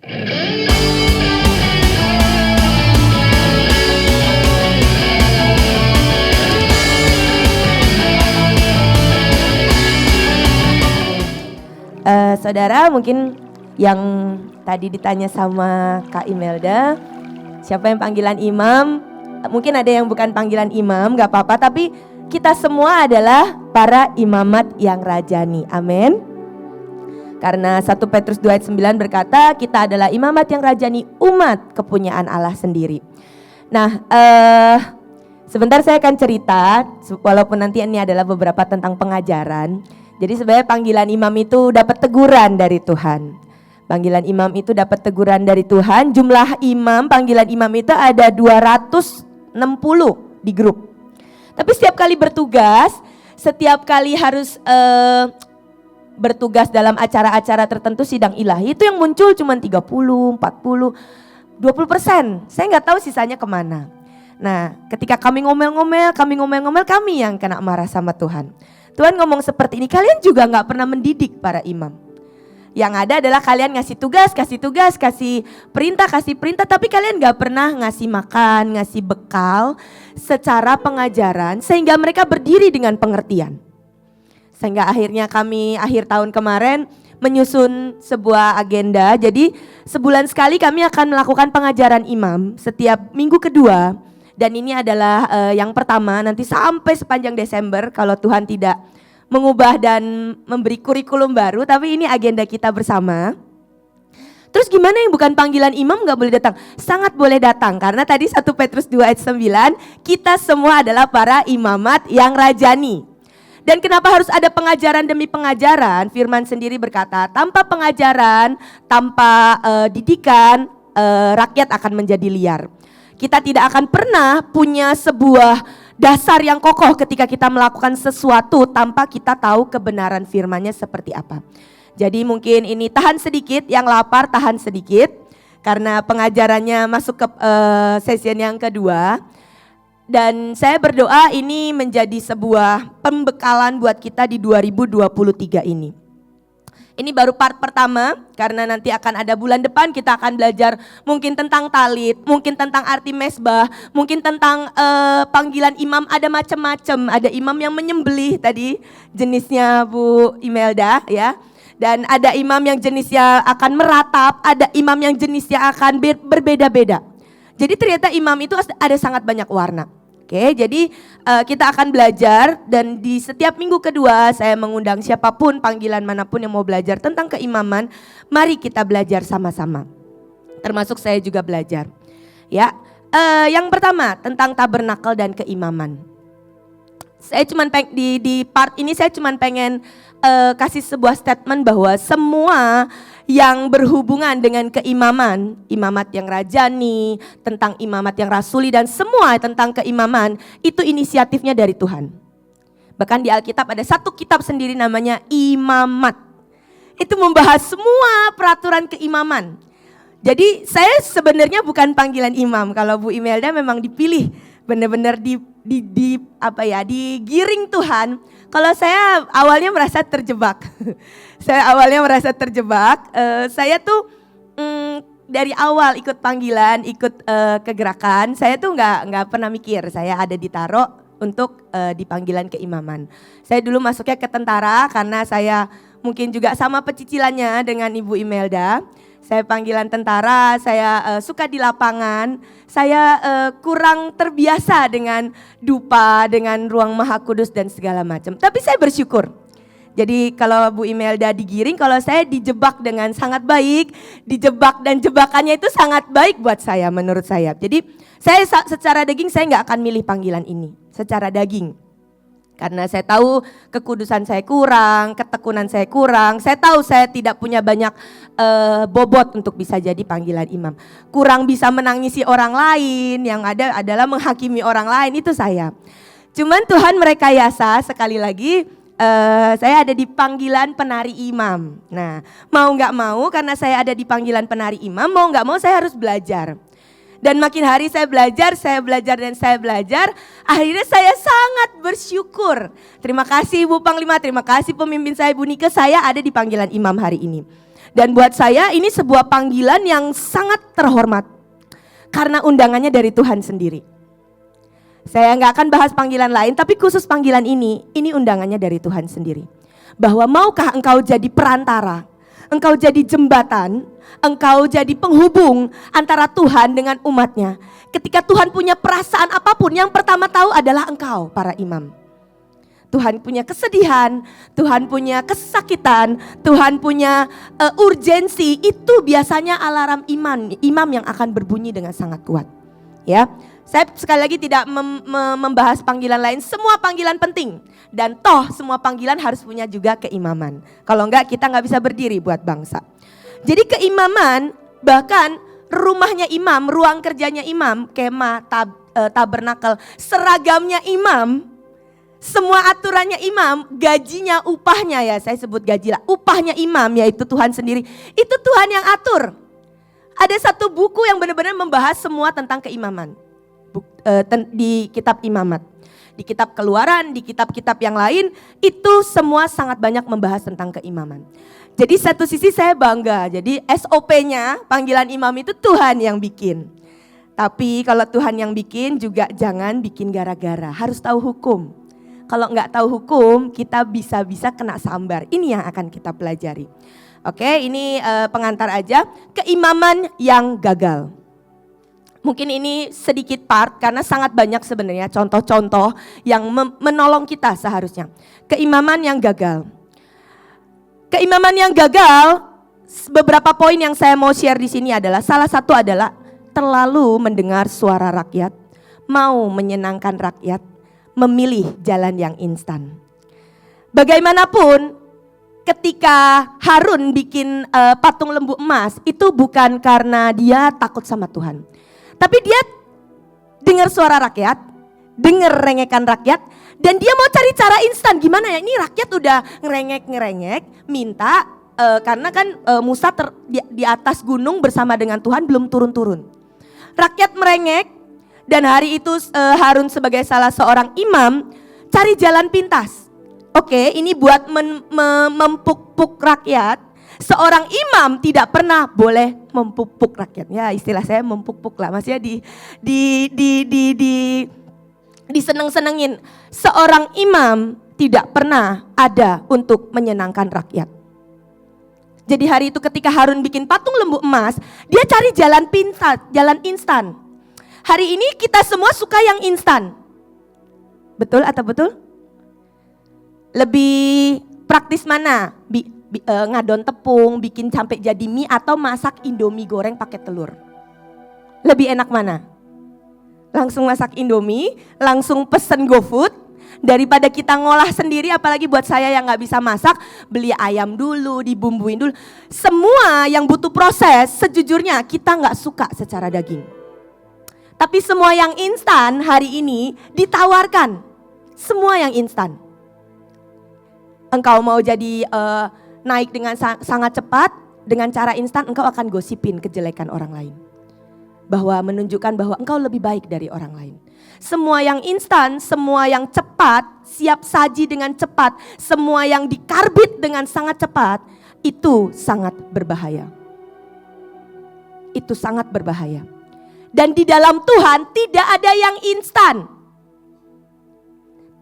Saudara, mungkin yang tadi ditanya sama Kak Imelda, siapa yang panggilan imam? Mungkin ada yang bukan panggilan imam, gak apa-apa, tapi kita semua adalah para imamat yang rajani. Amin. Karena 1 Petrus 2 ayat 9 berkata, kita adalah imamat yang rajani, umat kepunyaan Allah sendiri. Nah, sebentar saya akan cerita, walaupun nanti ini adalah beberapa tentang pengajaran. Jadi sebenarnya panggilan imam itu dapat teguran dari Tuhan. Panggilan imam itu dapat teguran dari Tuhan. Jumlah imam, panggilan imam itu ada 260 di grup. Tapi setiap kali bertugas, setiap kali harus bertugas dalam acara-acara tertentu sidang ilahi, itu yang muncul cuma 30, 40, 20%. Saya nggak tahu sisanya kemana. Nah, ketika kami ngomel-ngomel, kami yang kena marah sama Tuhan. Tuhan ngomong seperti ini, kalian juga gak pernah mendidik para imam. Yang ada adalah kalian ngasih tugas, kasih perintah, tapi kalian gak pernah ngasih makan, ngasih bekal secara pengajaran sehingga mereka berdiri dengan pengertian. Sehingga akhirnya kami akhir tahun kemarin menyusun sebuah agenda. Jadi sebulan sekali kami akan melakukan pengajaran imam setiap minggu kedua. Dan ini adalah yang pertama, nanti sampai sepanjang Desember kalau Tuhan tidak mengubah dan memberi kurikulum baru. Tapi ini agenda kita bersama. Terus gimana yang bukan panggilan imam gak boleh datang? Sangat boleh datang, karena tadi 1 Petrus 2 ayat 9, kita semua adalah para imamat yang rajani. Dan kenapa harus ada pengajaran demi pengajaran? Firman sendiri berkata, tanpa pengajaran, tanpa didikan, rakyat akan menjadi liar. Kita tidak akan pernah punya sebuah dasar yang kokoh ketika kita melakukan sesuatu tanpa kita tahu kebenaran firman-Nya seperti apa. Jadi mungkin ini tahan sedikit, yang lapar tahan sedikit. Karena pengajarannya masuk ke sesi yang kedua. Dan saya berdoa ini menjadi sebuah pembekalan buat kita di 2023 ini. Ini baru part pertama, karena nanti akan ada bulan depan kita akan belajar mungkin tentang talit, mungkin tentang arti mesbah, mungkin tentang panggilan imam, ada macam-macam. Ada imam yang menyembelih tadi jenisnya Bu Imelda ya. Dan ada imam yang jenisnya akan meratap, ada imam yang jenisnya akan berbeda-beda. Jadi ternyata imam itu ada sangat banyak warna. Oke, jadi kita akan belajar, dan di setiap minggu kedua saya mengundang siapapun, panggilan manapun yang mau belajar tentang keimaman, mari kita belajar sama-sama. Termasuk saya juga belajar. Ya, yang pertama tentang tabernakel dan keimaman. Saya cuman di part ini saya cuman pengen kasih sebuah statement bahwa semua yang berhubungan dengan keimaman, imamat yang rajani, tentang imamat yang rasuli, dan semua tentang keimaman, itu inisiatifnya dari Tuhan. Bahkan di Alkitab ada satu kitab sendiri namanya Imamat. Itu membahas semua peraturan keimaman. Jadi saya sebenarnya bukan panggilan imam. Kalau Bu Imelda memang dipilih, benar-benar digiring Tuhan. Kalau saya awalnya merasa terjebak. Saya tuh dari awal ikut panggilan, ikut kegerakan, saya tuh nggak pernah mikir saya ada ditaruh untuk di panggilan keimaman. Saya dulu masuknya ke tentara karena saya mungkin juga sama pecicilannya dengan Ibu Imelda. Saya panggilan tentara, saya suka di lapangan, saya kurang terbiasa dengan dupa, dengan ruang maha kudus dan segala macam. Tapi saya bersyukur. Jadi kalau Bu Imelda digiring, kalau saya dijebak dengan sangat baik, dijebak dan jebakannya itu sangat baik buat saya, menurut saya. Jadi saya secara daging saya nggak akan milih panggilan ini, secara daging. Karena saya tahu kekudusan saya kurang, ketekunan saya kurang. Saya tahu saya tidak punya banyak bobot untuk bisa jadi panggilan imam. Kurang bisa menangisi orang lain, yang ada adalah menghakimi orang lain, itu saya. Cuman Tuhan merekayasa, sekali lagi saya ada di panggilan penari imam. Nah, mau gak mau karena saya ada di panggilan penari imam, mau gak mau saya harus belajar. Dan makin hari saya belajar, akhirnya saya sangat bersyukur. Terima kasih Ibu Panglima, terima kasih pemimpin saya Ibu Nike, saya ada di panggilan imam hari ini. Dan buat saya ini sebuah panggilan yang sangat terhormat. Karena undangannya dari Tuhan sendiri. Saya nggak akan bahas panggilan lain, tapi khusus panggilan ini undangannya dari Tuhan sendiri. Bahwa maukah engkau jadi perantara, engkau jadi jembatan, engkau jadi penghubung antara Tuhan dengan umatnya. Ketika Tuhan punya perasaan apapun, yang pertama tahu adalah engkau, para imam. Tuhan punya kesedihan, Tuhan punya kesakitan, Tuhan punya urgensi, itu biasanya alarm imam yang akan berbunyi dengan sangat kuat. Ya, saya sekali lagi tidak membahas panggilan lain, semua panggilan penting. Dan toh semua panggilan harus punya juga keimaman. Kalau enggak kita enggak bisa berdiri buat bangsa. Jadi keimaman, bahkan rumahnya imam, ruang kerjanya imam, kemah, tabernakel, seragamnya imam, semua aturannya imam, gajinya, upahnya, ya saya sebut gaji lah, upahnya imam yaitu Tuhan sendiri, itu Tuhan yang atur. Ada satu buku yang benar-benar membahas semua tentang keimaman di kitab Imamat. Di kitab Keluaran, di kitab-kitab yang lain, itu semua sangat banyak membahas tentang keimaman. Jadi satu sisi saya bangga, jadi SOP-nya panggilan imam itu Tuhan yang bikin. Tapi kalau Tuhan yang bikin juga jangan bikin gara-gara, harus tahu hukum. Kalau nggak tahu hukum, kita bisa-bisa kena sambar. Ini yang akan kita pelajari. Oke, ini pengantar aja. Keimaman yang gagal. Mungkin ini sedikit part karena sangat banyak sebenarnya contoh-contoh yang menolong kita seharusnya. Keimaman yang gagal. Keimaman yang gagal, beberapa poin yang saya mau share di sini adalah, salah satu adalah terlalu mendengar suara rakyat, mau menyenangkan rakyat, memilih jalan yang instan. Bagaimanapun, ketika Harun bikin patung lembu emas, itu bukan karena dia takut sama Tuhan. Tapi dia dengar suara rakyat, dengar rengekan rakyat, dan dia mau cari cara instan. Gimana ya, ini rakyat udah ngerengek, minta, karena kan Musa di atas gunung bersama dengan Tuhan belum turun-turun. Rakyat merengek, dan hari itu Harun sebagai salah seorang imam cari jalan pintas. Oke, ini buat mempuk-puk rakyat. Seorang imam tidak pernah boleh mempupuk rakyat. Ya, istilah saya mempupuk lah, maksudnya diseneng-senengin. Seorang imam tidak pernah ada untuk menyenangkan rakyat. Jadi hari itu ketika Harun bikin patung lembu emas, dia cari jalan pintas, jalan instan. Hari ini kita semua suka yang instan. Betul atau betul? Lebih praktis mana? Ngadon tepung, bikin sampai jadi mie, atau masak Indomie goreng pakai telur? Lebih enak mana? Langsung masak Indomie, langsung pesen GoFood, daripada kita ngolah sendiri. Apalagi buat saya yang gak bisa masak, beli ayam dulu, dibumbuin dulu. Semua yang butuh proses, sejujurnya kita gak suka secara daging. Tapi semua yang instan hari ini ditawarkan, semua yang instan. Engkau mau jadi naik dengan sangat cepat, dengan cara instan engkau akan gosipin kejelekan orang lain. Bahwa menunjukkan bahwa engkau lebih baik dari orang lain. Semua yang instan, semua yang cepat, siap saji dengan cepat, semua yang dikarbit dengan sangat cepat, itu sangat berbahaya. Itu sangat berbahaya. Dan di dalam Tuhan tidak ada yang instan.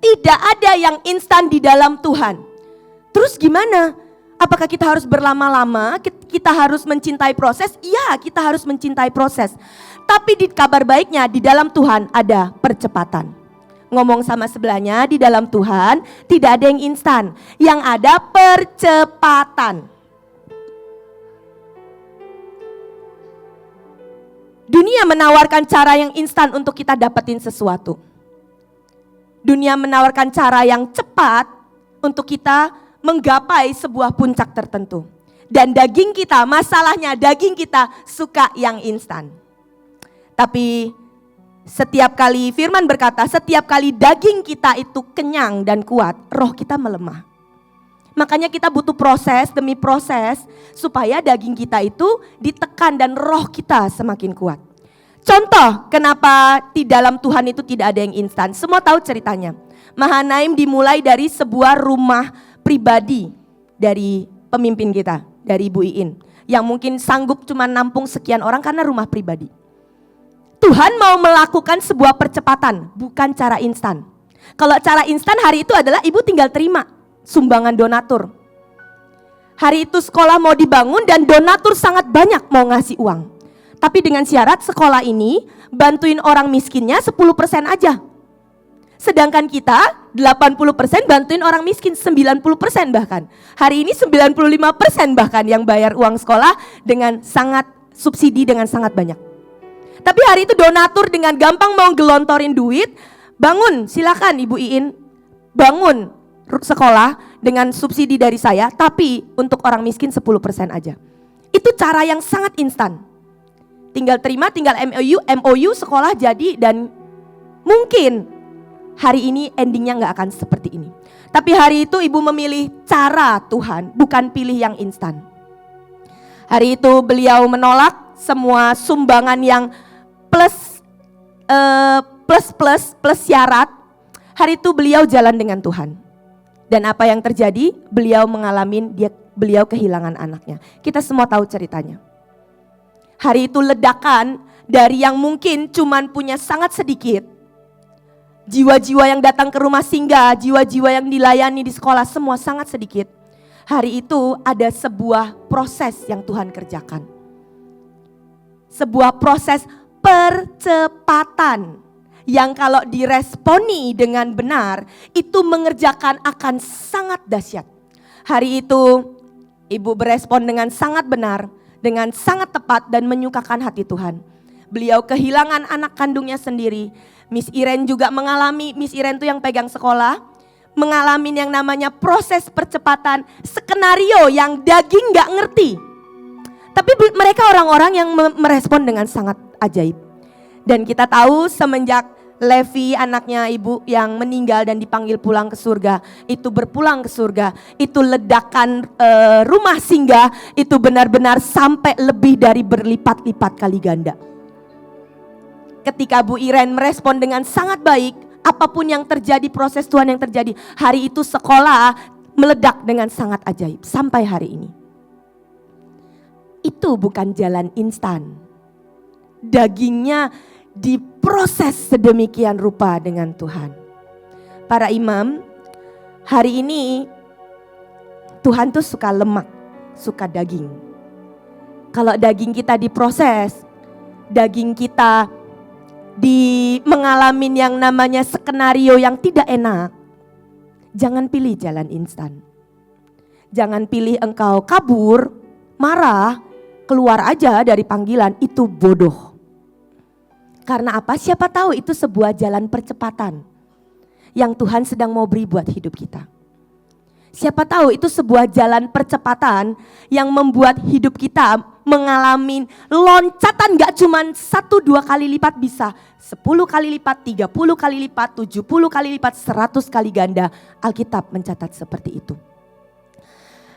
Tidak ada yang instan di dalam Tuhan. Terus gimana? Apakah kita harus berlama-lama? Kita harus mencintai proses? Iya, kita harus mencintai proses. Tapi di kabar baiknya, di dalam Tuhan ada percepatan. Ngomong sama sebelahnya, di dalam Tuhan tidak ada yang instan. Yang ada percepatan. Dunia menawarkan cara yang instan untuk kita dapetin sesuatu. Dunia menawarkan cara yang cepat untuk kita menggapai sebuah puncak tertentu. Dan daging kita, masalahnya daging kita suka yang instan. Tapi setiap kali firman berkata, setiap kali daging kita itu kenyang dan kuat, roh kita melemah. Makanya kita butuh proses demi proses supaya daging kita itu ditekan dan roh kita semakin kuat. Contoh kenapa di dalam Tuhan itu tidak ada yang instan. Semua tahu ceritanya. Mahanaim dimulai dari sebuah rumah pribadi dari pemimpin kita, dari Ibu Iin. yang mungkin sanggup cuma nampung sekian orang karena rumah pribadi. Tuhan mau melakukan sebuah percepatan, bukan cara instan. Kalau cara instan hari itu adalah ibu tinggal terima sumbangan donatur. Hari itu sekolah mau dibangun dan donatur sangat banyak mau ngasih uang. Tapi dengan syarat sekolah ini bantuin orang miskinnya 10% aja. Sedangkan kita 80% bantuin orang miskin, 90% bahkan. Hari ini 95% bahkan yang bayar uang sekolah dengan sangat subsidi dengan sangat banyak. Tapi hari itu donatur dengan gampang mau gelontorin duit, bangun silakan Ibu Iin, bangun sekolah dengan subsidi dari saya, tapi untuk orang miskin 10% aja. Itu cara yang sangat instan. Tinggal terima, tinggal MOU sekolah jadi, dan mungkin hari ini endingnya gak akan seperti ini. Tapi hari itu ibu memilih cara Tuhan, bukan pilih yang instan. Hari itu beliau menolak semua sumbangan yang plus syarat. Hari itu beliau jalan dengan Tuhan. Dan apa yang terjadi? Beliau beliau kehilangan anaknya. Kita semua tahu ceritanya. Hari itu ledakan dari yang mungkin cuman punya sangat sedikit. Jiwa-jiwa yang datang ke rumah singgah, jiwa-jiwa yang dilayani di sekolah semua sangat sedikit. Hari itu ada sebuah proses yang Tuhan kerjakan. Sebuah proses percepatan yang kalau diresponi dengan benar itu mengerjakan akan sangat dahsyat. Hari itu ibu berespon dengan sangat benar, dengan sangat tepat dan menyukakan hati Tuhan. Beliau kehilangan anak kandungnya sendiri. Miss Iren juga mengalami, Miss Iren itu yang pegang sekolah, mengalami yang namanya proses percepatan, skenario yang daging gak ngerti. Tapi mereka orang-orang yang merespon dengan sangat ajaib. Dan kita tahu semenjak Levi anaknya ibu yang meninggal dan dipanggil pulang ke surga, itu berpulang ke surga, itu ledakan rumah singgah itu benar-benar sampai lebih dari berlipat-lipat kali ganda. Ketika Bu Iren merespon dengan sangat baik, apapun yang terjadi, proses Tuhan yang terjadi, hari itu sekolah meledak dengan sangat ajaib sampai hari ini. Itu bukan jalan instan. Dagingnya diproses sedemikian rupa dengan Tuhan. Para imam, hari ini Tuhan tuh suka lemak, suka daging. Kalau daging kita diproses, daging kita mengalami yang namanya skenario yang tidak enak, jangan pilih jalan instan. Jangan pilih engkau kabur, marah, keluar aja dari panggilan, itu bodoh. Karena apa? Siapa tahu itu sebuah jalan percepatan yang Tuhan sedang mau beri buat hidup kita. Siapa tahu itu sebuah jalan percepatan yang membuat hidup kita mengalami loncatan gak cuma 1-2 kali lipat, bisa 10 kali lipat, 30 kali lipat, 70 kali lipat, 100 kali ganda. Alkitab mencatat seperti itu.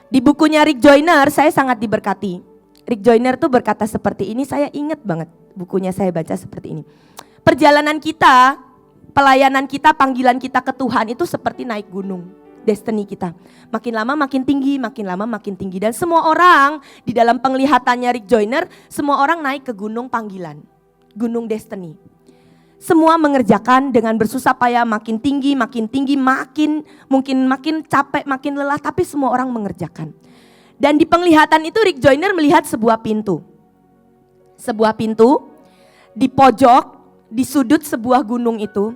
Di bukunya Rick Joyner saya sangat diberkati. Rick Joyner tuh berkata seperti ini, saya ingat banget bukunya, saya baca seperti ini. Perjalanan kita, pelayanan kita, panggilan kita ke Tuhan itu seperti naik gunung, destiny kita. Makin lama makin tinggi, makin lama makin tinggi. Dan semua orang di dalam penglihatannya Rick Joyner, semua orang naik ke gunung panggilan, gunung destiny. Semua mengerjakan dengan bersusah payah, makin tinggi, makin makin capek, makin lelah, tapi semua orang mengerjakan. Dan di penglihatan itu Rick Joyner melihat sebuah pintu. Sebuah pintu di pojok, di sudut sebuah gunung itu.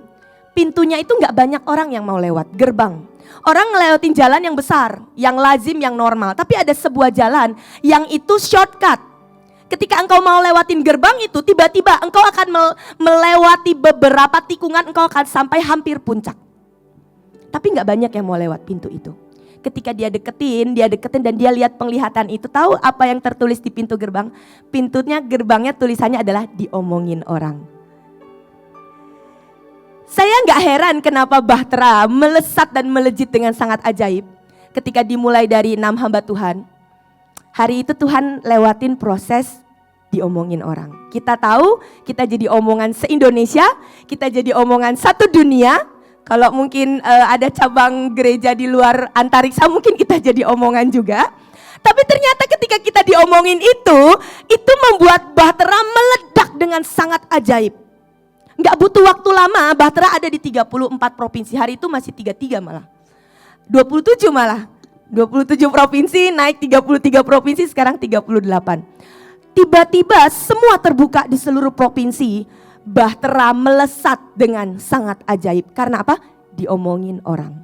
Pintunya itu gak banyak orang yang mau lewat, gerbang. Orang ngelewatin jalan yang besar, yang lazim, yang normal. Tapi ada sebuah jalan yang itu shortcut. Ketika engkau mau lewatin gerbang itu, tiba-tiba engkau akan melewati beberapa tikungan, engkau akan sampai hampir puncak. Tapi gak banyak yang mau lewat pintu itu. Ketika dia deketin dan dia lihat penglihatan itu, tahu apa yang tertulis di pintu gerbang? Gerbangnya tulisannya adalah diomongin orang. Saya gak heran kenapa Bahtera melesat dan melejit dengan sangat ajaib. Ketika dimulai dari 6 hamba Tuhan, hari itu Tuhan lewatin proses diomongin orang. Kita tahu kita jadi omongan se-Indonesia, kita jadi omongan satu dunia. Kalau mungkin ada cabang gereja di luar antariksa, mungkin kita jadi omongan juga. Tapi ternyata ketika kita diomongin itu membuat Bahtera meledak dengan sangat ajaib. Nggak butuh waktu lama, Bahtera ada di 34 provinsi. Hari itu masih 33 malah. 27 malah. 27 provinsi, naik 33 provinsi, sekarang 38. Tiba-tiba semua terbuka di seluruh provinsi. Bahtera melesat dengan sangat ajaib. Karena apa? Diomongin orang.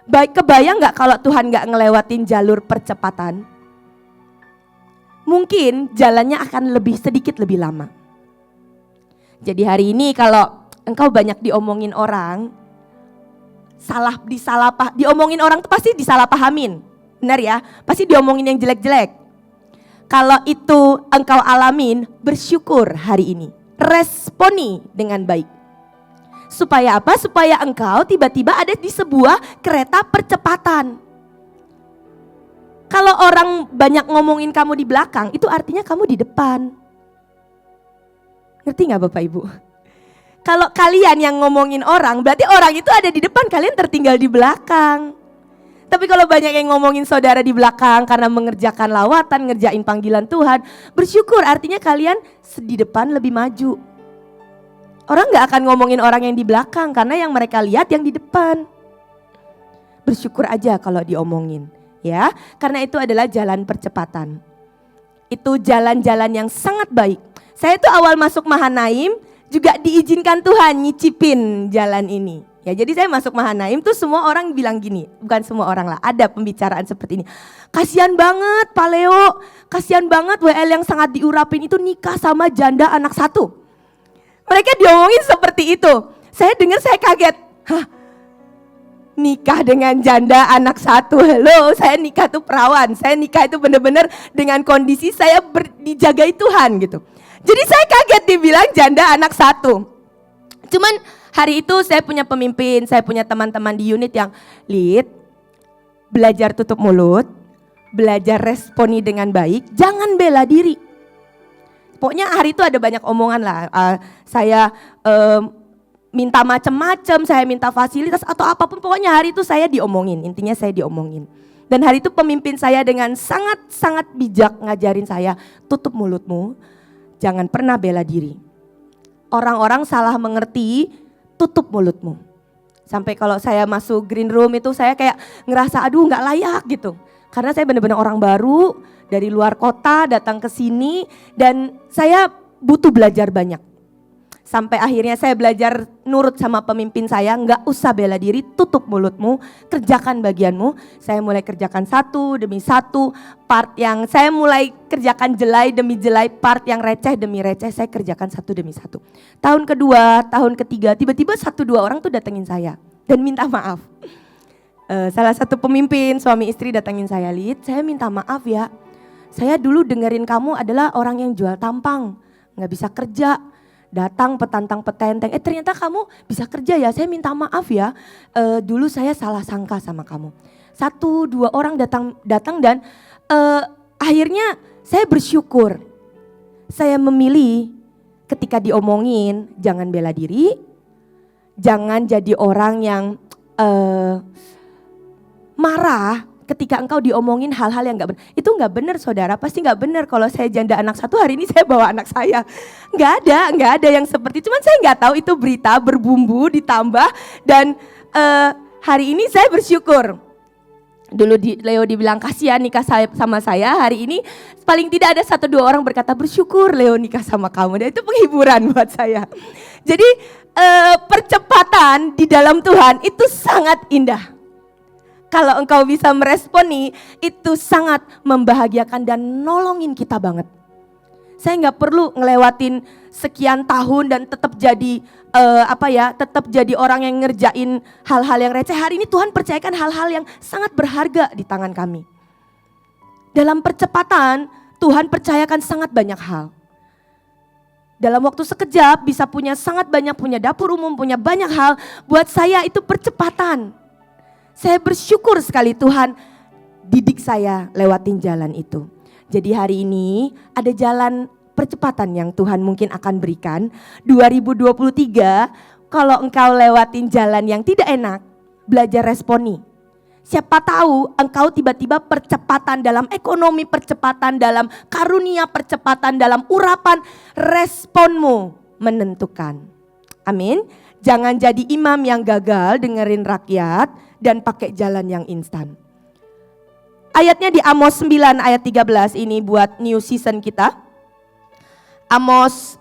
Baik, kebayang gak kalau Tuhan gak ngelewatin jalur percepatan? Mungkin jalannya akan sedikit lebih lama. Jadi hari ini kalau engkau banyak diomongin orang, diomongin orang tuh pasti disalahpahamin. Benar ya? Pasti diomongin yang jelek-jelek. Kalau itu engkau alamin, bersyukur hari ini. Responi dengan baik. Supaya apa? Supaya engkau tiba-tiba ada di sebuah kereta percepatan. Kalau orang banyak ngomongin kamu di belakang, itu artinya kamu di depan. Ngerti gak Bapak Ibu? Kalau kalian yang ngomongin orang, berarti orang itu ada di depan, kalian tertinggal di belakang. Tapi kalau banyak yang ngomongin saudara di belakang karena mengerjakan lawatan, ngerjain panggilan Tuhan, bersyukur artinya kalian di depan lebih maju. Orang gak akan ngomongin orang yang di belakang karena yang mereka lihat yang di depan. Bersyukur aja kalau diomongin, ya. Karena itu adalah jalan percepatan. Itu jalan-jalan yang sangat baik. Saya tuh awal masuk Mahanaim juga diizinkan Tuhan nyicipin jalan ini. Ya, jadi saya masuk Mahanaim tuh semua orang bilang gini, bukan semua orang lah, ada pembicaraan seperti ini. Kasian banget Pak Leo, kasian banget WL yang sangat diurapin itu nikah sama janda anak satu. Mereka diomongin seperti itu. Saya dengar saya kaget. Hah? Nikah dengan janda anak satu. Halo, saya nikah tuh perawan. Saya nikah itu benar-benar dengan kondisi saya dijagai Tuhan gitu. Jadi saya kaget dibilang janda anak satu. Cuman hari itu saya punya pemimpin, saya punya teman-teman di unit yang lead, belajar tutup mulut, belajar responi dengan baik, jangan bela diri. Pokoknya hari itu ada banyak omongan lah, saya minta macam-macam, saya minta fasilitas atau apapun, pokoknya hari itu saya diomongin, intinya saya diomongin. Dan hari itu pemimpin saya dengan sangat-sangat bijak ngajarin saya, tutup mulutmu, jangan pernah bela diri. Orang-orang salah mengerti, tutup mulutmu. Sampai kalau saya masuk green room itu saya kayak ngerasa aduh gak layak gitu. Karena saya benar-benar orang baru dari luar kota datang ke sini dan saya butuh belajar banyak. Sampai akhirnya saya belajar nurut sama pemimpin saya, nggak usah bela diri, tutup mulutmu, kerjakan bagianmu. Saya mulai kerjakan satu demi satu, part yang saya mulai kerjakan jelai demi jelai, part yang receh demi receh saya kerjakan satu demi satu. Tahun kedua, tahun ketiga, tiba-tiba 1-2 orang tuh datengin saya dan minta maaf. Salah satu pemimpin suami istri datengin saya, Lid, saya minta maaf ya. Saya dulu dengerin kamu adalah orang yang jual tampang, nggak bisa kerja, datang petantang petenteng. Ternyata kamu bisa kerja ya. Saya minta maaf ya. Dulu saya salah sangka sama kamu. 1-2 orang datang dan akhirnya saya bersyukur. Saya memilih ketika diomongin jangan bela diri, jangan jadi orang yang marah ketika engkau diomongin hal-hal yang gak benar. Itu gak benar saudara, pasti gak benar kalau saya janda anak satu hari ini saya bawa anak saya. Gak ada yang seperti itu, cuman saya gak tahu itu berita berbumbu ditambah dan hari ini saya bersyukur. Dulu Leo dibilang kasihan nikah sama saya, hari ini paling tidak ada 1-2 orang berkata bersyukur Leo nikah sama kamu. Dan itu penghiburan buat saya. Jadi percepatan di dalam Tuhan itu sangat indah. Kalau engkau bisa meresponi, itu sangat membahagiakan dan nolongin kita banget. Saya nggak perlu ngelewatin sekian tahun dan tetap jadi tetap jadi orang yang ngerjain hal-hal yang receh. Hari ini Tuhan percayakan hal-hal yang sangat berharga di tangan kami. Dalam percepatan, Tuhan percayakan sangat banyak hal. Dalam waktu sekejap bisa sangat banyak, punya dapur umum, punya banyak hal. Buat saya itu percepatan. Saya bersyukur sekali Tuhan didik saya lewatin jalan itu. Jadi hari ini ada jalan percepatan yang Tuhan mungkin akan berikan. 2023 kalau engkau lewatin jalan yang tidak enak, belajar responi. Siapa tahu engkau tiba-tiba percepatan dalam ekonomi, percepatan dalam karunia, percepatan dalam urapan, responmu menentukan. Amin. Jangan jadi imam yang gagal dengerin rakyat dan pakai jalan yang instan. Ayatnya di Amos 9 ayat 13 ini buat new season kita. Amos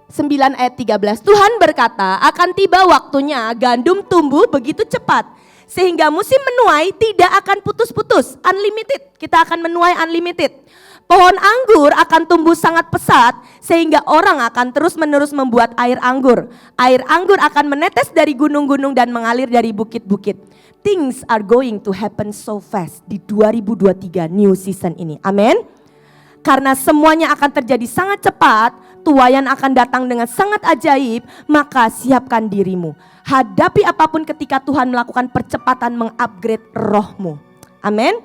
9 ayat 13. Tuhan berkata, akan tiba waktunya gandum tumbuh begitu cepat sehingga musim menuai tidak akan putus-putus, unlimited. Kita akan menuai unlimited. Pohon anggur akan tumbuh sangat pesat sehingga orang akan terus-menerus membuat air anggur. Air anggur akan menetes dari gunung-gunung dan mengalir dari bukit-bukit. Things are going to happen so fast di 2023 new season ini. Amin. Karena semuanya akan terjadi sangat cepat, tuaian akan datang dengan sangat ajaib, maka siapkan dirimu. Hadapi apapun ketika Tuhan melakukan percepatan mengupgrade rohmu. Amin.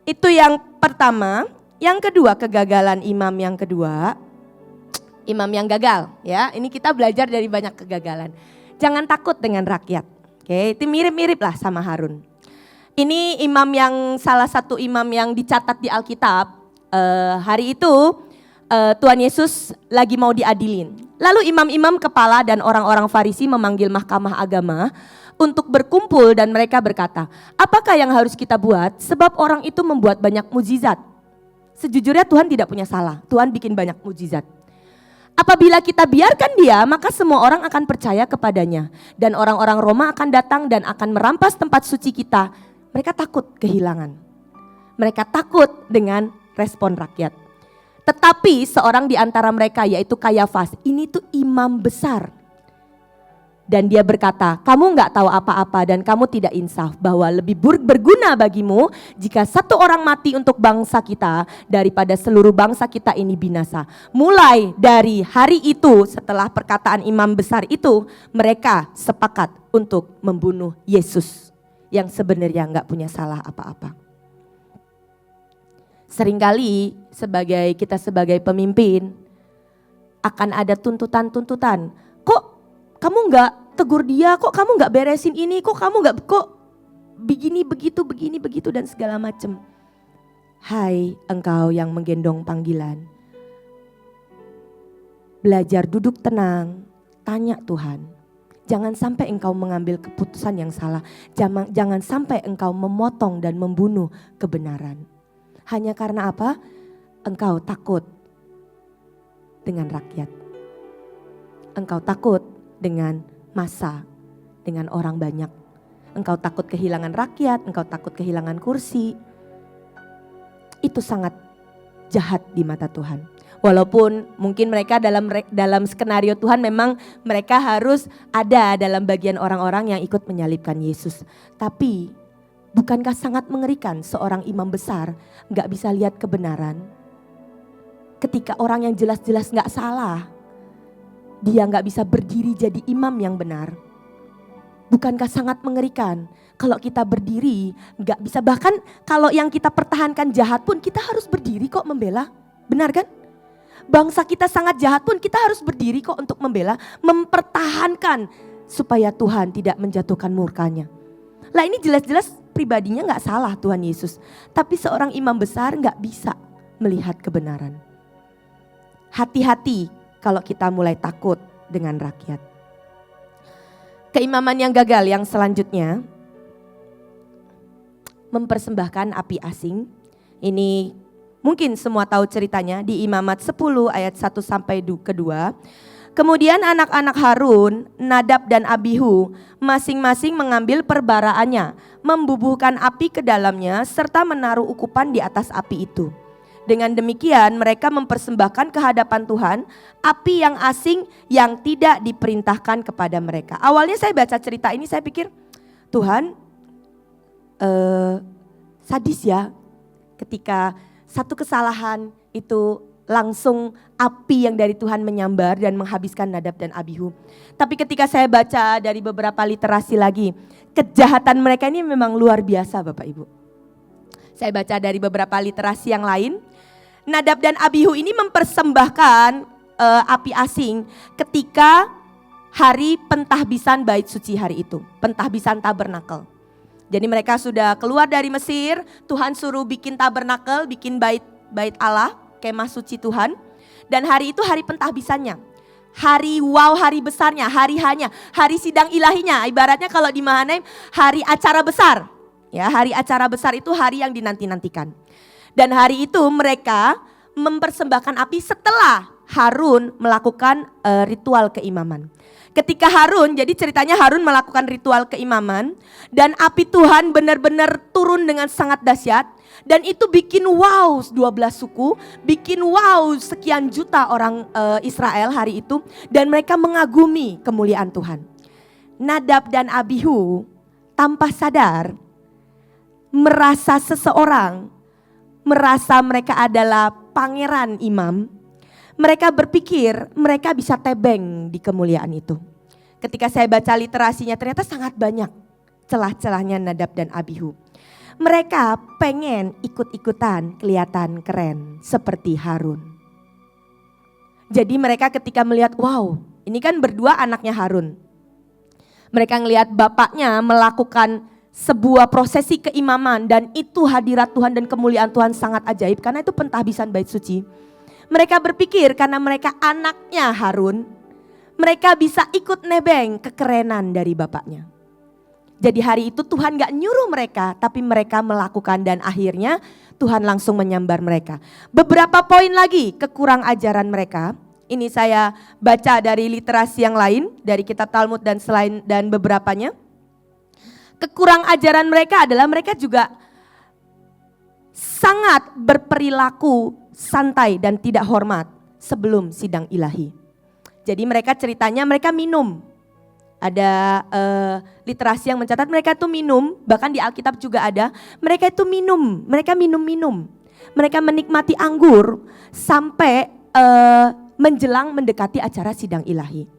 Itu yang pertama. Yang kedua, kegagalan imam yang kedua. Imam yang gagal, ya. Ini kita belajar dari banyak kegagalan. Jangan takut dengan rakyat. Oke, itu mirip-mirip lah sama Harun. Ini imam yang salah satu imam yang dicatat di Alkitab. Hari itu Tuhan Yesus lagi mau diadilin. Lalu imam-imam kepala dan orang-orang Farisi memanggil mahkamah agama untuk berkumpul dan mereka berkata, apakah yang harus kita buat sebab orang itu membuat banyak mukjizat? Sejujurnya Tuhan tidak punya salah, Tuhan bikin banyak mukjizat. Apabila kita biarkan dia, maka semua orang akan percaya kepadanya. Dan orang-orang Roma akan datang dan akan merampas tempat suci kita. Mereka takut kehilangan. Mereka takut dengan respon rakyat. Tetapi seorang di antara mereka yaitu Kayafas, ini tuh imam besar. Dan dia berkata, kamu gak tahu apa-apa dan kamu tidak insaf bahwa lebih berguna bagimu jika satu orang mati untuk bangsa kita daripada seluruh bangsa kita ini binasa. Mulai dari hari itu setelah perkataan imam besar itu, mereka sepakat untuk membunuh Yesus yang sebenarnya gak punya salah apa-apa. Seringkali kita sebagai pemimpin akan ada tuntutan-tuntutan. Kok kamu nggak tegur dia, kok kamu nggak beresin ini, kok kamu nggak, kok begini begitu dan segala macam. Hai engkau yang menggendong panggilan, belajar duduk tenang, tanya Tuhan. Jangan sampai engkau mengambil keputusan yang salah, jangan sampai engkau memotong dan membunuh kebenaran. Hanya karena apa? Engkau takut dengan rakyat, engkau takut dengan massa, dengan orang banyak. Engkau takut kehilangan rakyat, engkau takut kehilangan kursi. Itu sangat jahat di mata Tuhan. Walaupun mungkin mereka dalam skenario Tuhan memang mereka harus ada dalam bagian orang-orang yang ikut menyalibkan Yesus. Tapi bukankah sangat mengerikan seorang imam besar gak bisa lihat kebenaran? Ketika orang yang jelas-jelas gak salah, dia gak bisa berdiri jadi imam yang benar. Bukankah sangat mengerikan kalau kita berdiri gak bisa, bahkan kalau yang kita pertahankan jahat pun kita harus berdiri kok membela. Benar kan? Bangsa kita sangat jahat pun kita harus berdiri kok untuk membela, mempertahankan supaya Tuhan tidak menjatuhkan murkanya. Lah ini jelas-jelas pribadinya gak salah Tuhan Yesus, tapi seorang imam besar gak bisa melihat kebenaran. Hati-hati kalau kita mulai takut dengan rakyat. Keimaman yang gagal yang selanjutnya, mempersembahkan api asing. Ini mungkin semua tahu ceritanya di Imamat 10 ayat 1 sampai 2. Kemudian anak-anak Harun, Nadab dan Abihu masing-masing mengambil perbaraannya, membubuhkan api ke dalamnya serta menaruh ukupan di atas api itu. Dengan demikian mereka mempersembahkan ke hadapan Tuhan api yang asing yang tidak diperintahkan kepada mereka. Awalnya saya baca cerita ini saya pikir Tuhan sadis ya, ketika satu kesalahan itu langsung api yang dari Tuhan menyambar dan menghabiskan Nadab dan Abihu. Tapi ketika saya baca dari beberapa literasi lagi, kejahatan mereka ini memang luar biasa Bapak Ibu. Saya baca dari beberapa literasi yang lain, Nadab dan Abihu ini mempersembahkan api asing ketika hari pentahbisan bait suci hari itu, pentahbisan tabernakel. Jadi mereka sudah keluar dari Mesir, Tuhan suruh bikin tabernakel, bikin bait Allah, kemah suci Tuhan. Dan hari itu hari pentahbisannya. Hari hari besarnya, hari hanya, hari sidang ilahinya. Ibaratnya kalau di Mahanaim hari acara besar. Ya, hari acara besar itu hari yang dinanti-nantikan. Dan hari itu mereka mempersembahkan api setelah Harun melakukan ritual keimaman. Ketika Harun, jadi ceritanya Harun melakukan ritual keimaman dan api Tuhan benar-benar turun dengan sangat dahsyat. Dan itu bikin wow 12 suku, bikin wow sekian juta orang Israel hari itu. Dan mereka mengagumi kemuliaan Tuhan. Nadab dan Abihu tanpa sadar merasa seseorang, merasa mereka adalah pangeran imam. Mereka berpikir mereka bisa tebeng di kemuliaan itu. Ketika saya baca literasinya ternyata sangat banyak celah-celahnya Nadab dan Abihu. Mereka pengen ikut-ikutan kelihatan keren seperti Harun. Jadi mereka ketika melihat wow ini kan berdua anaknya Harun. Mereka ngelihat bapaknya melakukan sebuah prosesi keimaman dan itu hadirat Tuhan dan kemuliaan Tuhan sangat ajaib karena itu pentahbisan bait suci. Mereka berpikir karena mereka anaknya Harun, mereka bisa ikut nebeng kekerenan dari bapaknya. Jadi hari itu Tuhan gak nyuruh mereka, tapi mereka melakukan dan akhirnya Tuhan langsung menyambar mereka. Beberapa poin lagi kekurang ajaran mereka, ini saya baca dari literasi yang lain, dari kitab Talmud dan selain dan beberapanya. Kekurang ajaran mereka adalah mereka juga sangat berperilaku santai dan tidak hormat sebelum sidang ilahi. Jadi mereka ceritanya mereka minum. Ada literasi yang mencatat mereka itu minum, bahkan di Alkitab juga ada. Mereka itu minum, mereka minum-minum. Mereka menikmati anggur sampai menjelang mendekati acara sidang ilahi.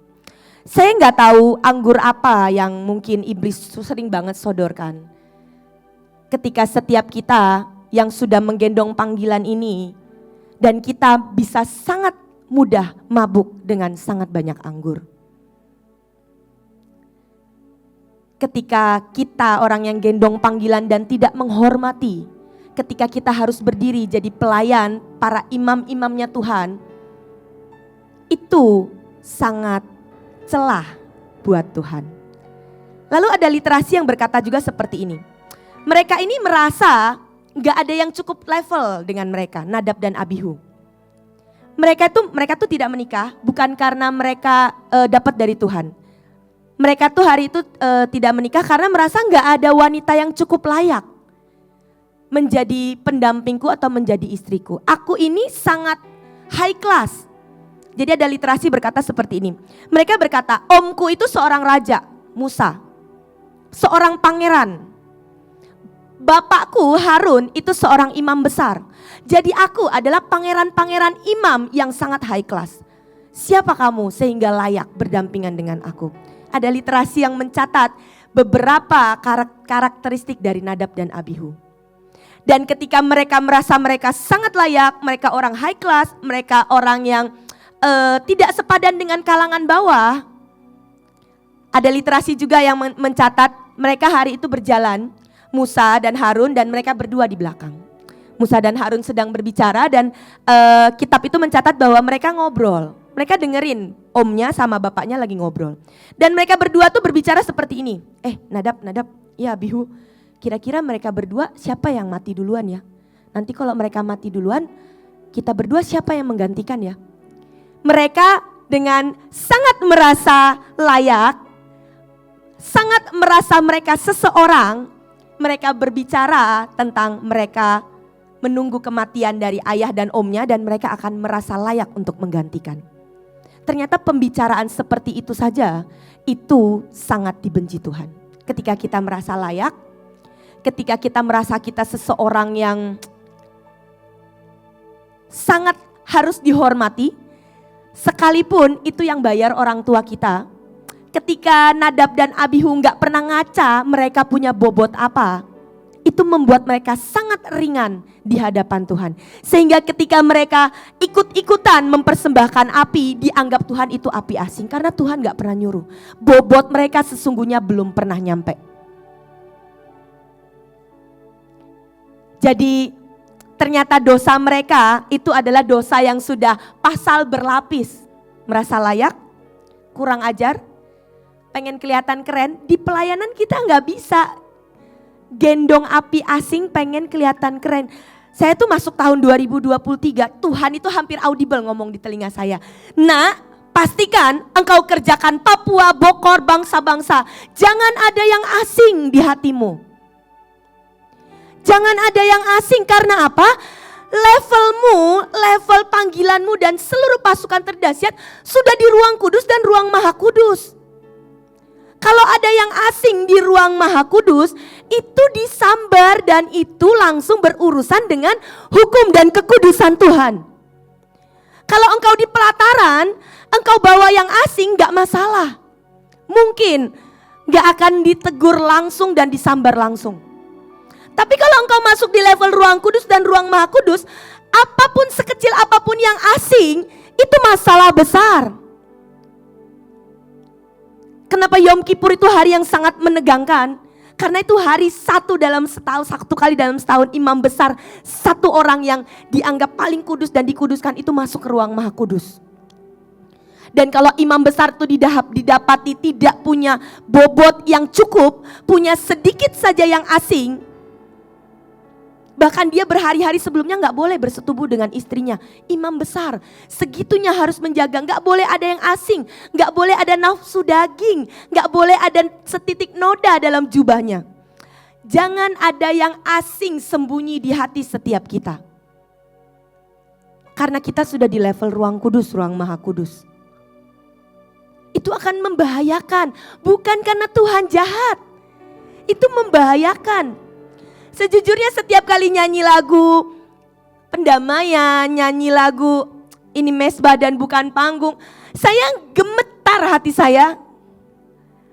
Saya nggak tahu anggur apa yang mungkin iblis sering banget sodorkan. Ketika setiap kita yang sudah menggendong panggilan ini, dan kita bisa sangat mudah mabuk dengan sangat banyak anggur. Ketika kita orang yang gendong panggilan dan tidak menghormati, ketika kita harus berdiri jadi pelayan para imam-imamnya Tuhan, itu sangat celah buat Tuhan. Lalu ada literasi yang berkata juga seperti ini. Mereka ini merasa gak ada yang cukup level dengan mereka, Nadab dan Abihu. Mereka tuh tidak menikah bukan karena mereka dapat dari Tuhan. Mereka tuh hari itu tidak menikah karena merasa gak ada wanita yang cukup layak menjadi pendampingku atau menjadi istriku. Aku ini sangat high class. Jadi ada literasi berkata seperti ini. Mereka berkata, omku itu seorang raja, Musa. Seorang pangeran. Bapakku Harun itu seorang imam besar. Jadi aku adalah pangeran-pangeran imam yang sangat high class. Siapa kamu sehingga layak berdampingan dengan aku? Ada literasi yang mencatat beberapa karakteristik dari Nadab dan Abihu. Dan ketika mereka merasa mereka sangat layak, mereka orang high class, mereka orang yang tidak sepadan dengan kalangan bawah. Ada literasi juga yang mencatat mereka hari itu berjalan, Musa dan Harun dan mereka berdua di belakang. Musa dan Harun sedang berbicara dan kitab itu mencatat bahwa mereka ngobrol. Mereka dengerin omnya sama bapaknya lagi ngobrol. Dan mereka berdua tuh berbicara seperti ini. Nadab, ya Abihu, kira-kira mereka berdua siapa yang mati duluan ya? Nanti kalau mereka mati duluan, kita berdua siapa yang menggantikan ya? Mereka dengan sangat merasa layak, sangat merasa mereka seseorang, mereka berbicara tentang mereka menunggu kematian dari ayah dan omnya dan mereka akan merasa layak untuk menggantikan. Ternyata pembicaraan seperti itu saja itu sangat dibenci Tuhan. Ketika kita merasa layak, ketika kita merasa kita seseorang yang sangat harus dihormati, sekalipun itu yang bayar orang tua kita. Ketika Nadab dan Abihu gak pernah ngaca mereka punya bobot apa, itu membuat mereka sangat ringan di hadapan Tuhan. Sehingga ketika mereka ikut-ikutan mempersembahkan api, dianggap Tuhan itu api asing. Karena Tuhan gak pernah nyuruh. Bobot mereka sesungguhnya belum pernah nyampe. Jadi ternyata dosa mereka itu adalah dosa yang sudah pasal berlapis. Merasa layak, kurang ajar, pengen kelihatan keren. Di pelayanan kita nggak bisa gendong api asing pengen kelihatan keren. Saya tuh masuk tahun 2023, Tuhan itu hampir audible ngomong di telinga saya. Nah, pastikan engkau kerjakan Papua, Bokor, bangsa-bangsa. Jangan ada yang asing di hatimu. Jangan ada yang asing, karena apa? Levelmu, level panggilanmu dan seluruh pasukan terdahsyat sudah di ruang kudus dan ruang maha kudus. Kalau ada yang asing di ruang maha kudus, itu disambar dan itu langsung berurusan dengan hukum dan kekudusan Tuhan. Kalau engkau di pelataran, engkau bawa yang asing gak masalah. Mungkin gak akan ditegur langsung dan disambar langsung. Tapi kalau engkau masuk di level ruang kudus dan ruang maha kudus, apapun sekecil apapun yang asing, itu masalah besar. Kenapa Yom Kippur itu hari yang sangat menegangkan? Karena itu hari satu kali dalam setahun imam besar, satu orang yang dianggap paling kudus dan dikuduskan itu masuk ke ruang maha kudus. Dan kalau imam besar itu didapati tidak punya bobot yang cukup, punya sedikit saja yang asing, bahkan dia berhari-hari sebelumnya gak boleh bersetubuh dengan istrinya. Imam besar segitunya harus menjaga, gak boleh ada yang asing, gak boleh ada nafsu daging, gak boleh ada setitik noda dalam jubahnya. Jangan ada yang asing sembunyi di hati setiap kita. Karena kita sudah di level ruang kudus, ruang maha kudus. Itu akan membahayakan, bukan karena Tuhan jahat. Itu membahayakan. Sejujurnya setiap kali nyanyi lagu pendamaian, nyanyi lagu ini mesbah dan bukan panggung, saya gemetar hati saya.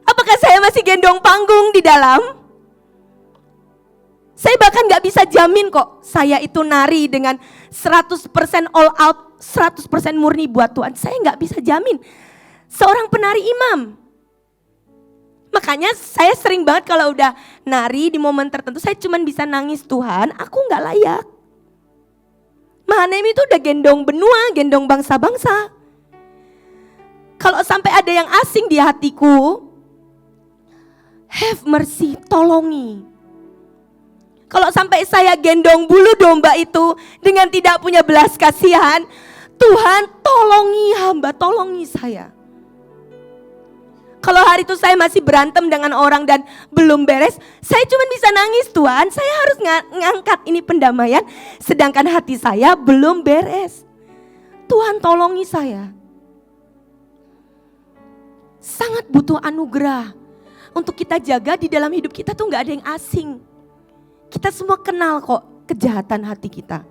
Apakah saya masih gendong panggung di dalam? Saya bahkan gak bisa jamin kok saya itu nari dengan 100% all out, 100% murni buat Tuhan. Saya gak bisa jamin seorang penari imam. Makanya saya sering banget kalau udah nari di momen tertentu saya cuman bisa nangis, Tuhan aku gak layak. Mahanaim itu udah gendong benua, gendong bangsa-bangsa. Kalau sampai ada yang asing di hatiku, have mercy, tolongi. Kalau sampai saya gendong bulu domba itu dengan tidak punya belas kasihan, Tuhan tolongi hamba, tolongi saya. Kalau hari itu saya masih berantem dengan orang dan belum beres, saya cuma bisa nangis, Tuhan saya harus ngangkat ini pendamaian, sedangkan hati saya belum beres. Tuhan tolongi saya. Sangat butuh anugerah untuk kita jaga di dalam hidup kita tuh gak ada yang asing. Kita semua kenal kok kejahatan hati kita.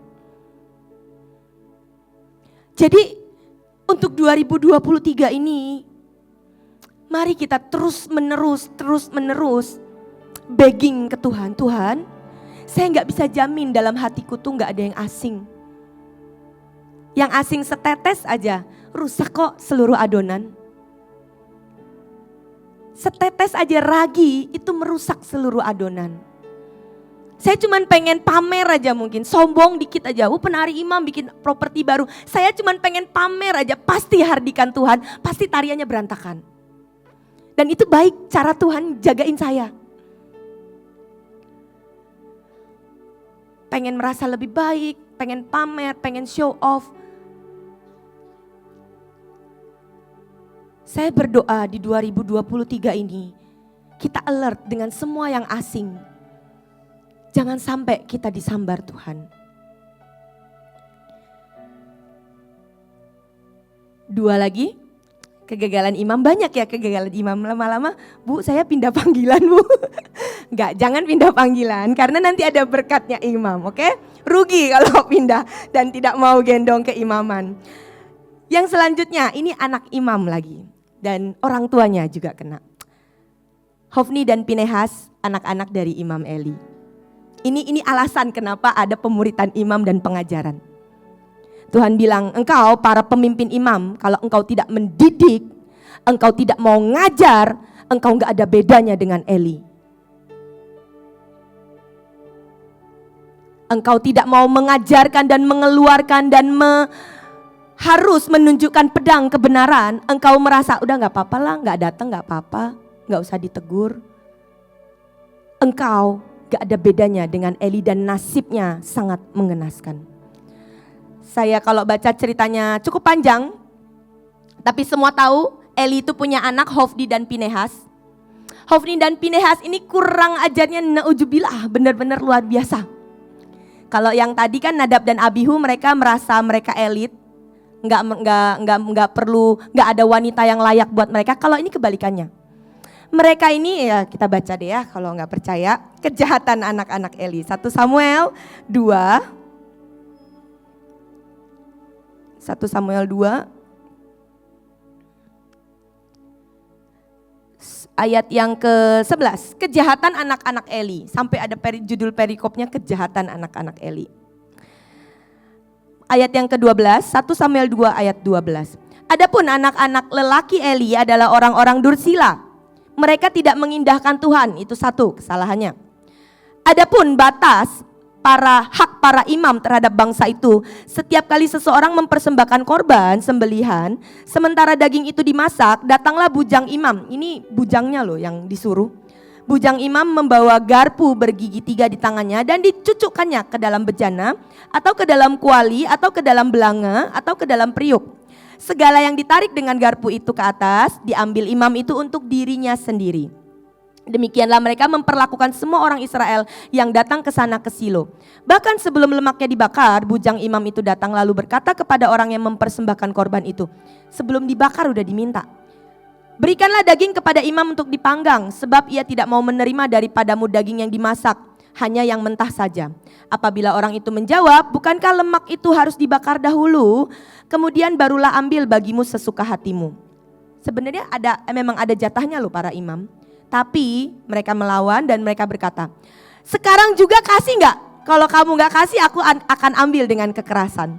Jadi untuk 2023 ini, mari kita terus menerus begging ke Tuhan. Tuhan, saya gak bisa jamin dalam hatiku tuh gak ada yang asing. Yang asing setetes aja, rusak kok seluruh adonan. Setetes aja ragi itu merusak seluruh adonan. Saya cuman pengen pamer aja mungkin, sombong dikit aja. Penari imam bikin properti baru, saya cuman pengen pamer aja, pasti hardikan Tuhan, pasti tariannya berantakan. Dan itu baik cara Tuhan jagain saya. Pengen merasa lebih baik, pengen pamer, pengen show off. Saya berdoa di 2023 ini, kita alert dengan semua yang asing. Jangan sampai kita disambar Tuhan. 2 lagi. Kegagalan imam, banyak ya kegagalan imam. Lama-lama, Bu saya pindah panggilan Bu. Enggak, jangan pindah panggilan karena nanti ada berkatnya imam, oke? Rugi kalau pindah dan tidak mau gendong keimaman. Yang selanjutnya ini anak imam lagi dan orang tuanya juga kena. Hofni dan Pinehas, anak-anak dari Imam Eli. Ini alasan kenapa ada pemuritan imam dan pengajaran. Tuhan bilang, engkau para pemimpin imam, kalau engkau tidak mendidik, engkau tidak mau ngajar, engkau gak ada bedanya dengan Eli. Engkau tidak mau mengajarkan dan mengeluarkan dan harus menunjukkan pedang kebenaran. Engkau merasa udah gak apa-apa lah, gak datang gak apa-apa, gak usah ditegur. Engkau gak ada bedanya dengan Eli dan nasibnya sangat mengenaskan. Saya kalau baca ceritanya cukup panjang, tapi semua tahu Eli itu punya anak Hofni dan Pinehas. Hofni dan Pinehas ini kurang ajarnya na'udzubillah, benar-benar luar biasa. Kalau yang tadi kan Nadab dan Abihu, mereka merasa mereka elit, nggak perlu, nggak ada wanita yang layak buat mereka. Kalau ini kebalikannya. Mereka ini ya kita baca deh ya kalau nggak percaya, kejahatan anak-anak Eli. 1 Samuel 2 ayat yang ke-11, kejahatan anak-anak Eli. Sampai ada judul perikopnya kejahatan anak-anak Eli. Ayat yang ke-12, 1 Samuel 2 ayat 12. Adapun anak-anak lelaki Eli adalah orang-orang dursila. Mereka tidak mengindahkan Tuhan, itu satu kesalahannya. Adapun hak para imam terhadap bangsa itu, setiap kali seseorang mempersembahkan korban sembelihan, sementara daging itu dimasak, datanglah bujang imam. Ini bujangnya loh yang disuruh. Bujang imam membawa garpu bergigi 3 di tangannya dan dicucukkannya ke dalam bejana, atau ke dalam kuali, atau ke dalam belanga, atau ke dalam periuk. Segala yang ditarik dengan garpu itu ke atas, diambil imam itu untuk dirinya sendiri. Demikianlah mereka memperlakukan semua orang Israel yang datang ke sana ke Silo. Bahkan sebelum lemaknya dibakar, bujang imam itu datang lalu berkata kepada orang yang mempersembahkan korban itu. Sebelum dibakar udah diminta. Berikanlah daging kepada imam untuk dipanggang, sebab ia tidak mau menerima daripadamu daging yang dimasak, hanya yang mentah saja. Apabila orang itu menjawab, bukankah lemak itu harus dibakar dahulu, kemudian barulah ambil bagimu sesuka hatimu. Sebenarnya memang ada jatahnya loh para imam. Tapi mereka melawan dan mereka berkata, sekarang juga kasih enggak? Kalau kamu enggak kasih, aku akan ambil dengan kekerasan.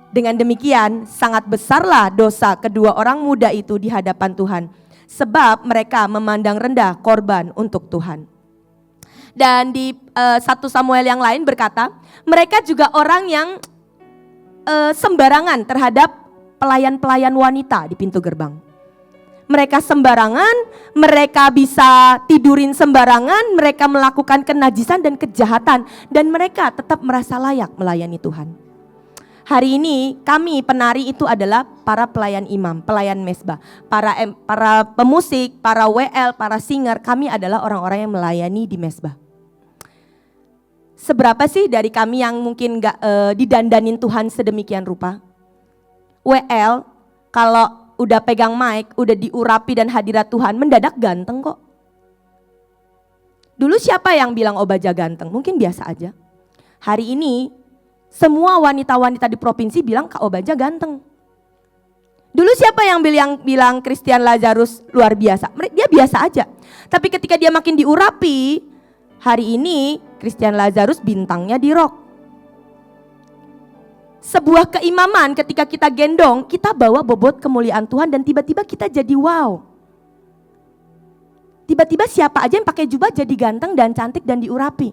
Dengan demikian sangat besarlah dosa kedua orang muda itu di hadapan Tuhan, sebab mereka memandang rendah korban untuk Tuhan. Dan di 1 Samuel yang lain berkata, mereka juga orang yang sembarangan terhadap pelayan-pelayan wanita di pintu gerbang. Mereka sembarangan, mereka bisa tidurin sembarangan, mereka melakukan kenajisan dan kejahatan, dan mereka tetap merasa layak melayani Tuhan. Hari ini kami penari itu adalah para pelayan imam, pelayan mesbah, para pemusik, para WL, para singer, kami adalah orang-orang yang melayani di mesbah. Seberapa sih dari kami yang mungkin gak didandanin Tuhan sedemikian rupa? WL kalau udah pegang mic, udah diurapi dan hadirat Tuhan, mendadak ganteng kok. Dulu siapa yang bilang Obaja ganteng? Mungkin biasa aja. Hari ini semua wanita-wanita di provinsi bilang Kak Obaja ganteng. Dulu siapa yang bilang Christian Lazarus luar biasa? Dia biasa aja. Tapi ketika dia makin diurapi, hari ini Christian Lazarus bintangnya di rock. Sebuah keimaman ketika kita gendong, kita bawa bobot kemuliaan Tuhan dan tiba-tiba kita jadi wow. Tiba-tiba siapa aja yang pakai jubah jadi ganteng dan cantik dan diurapi.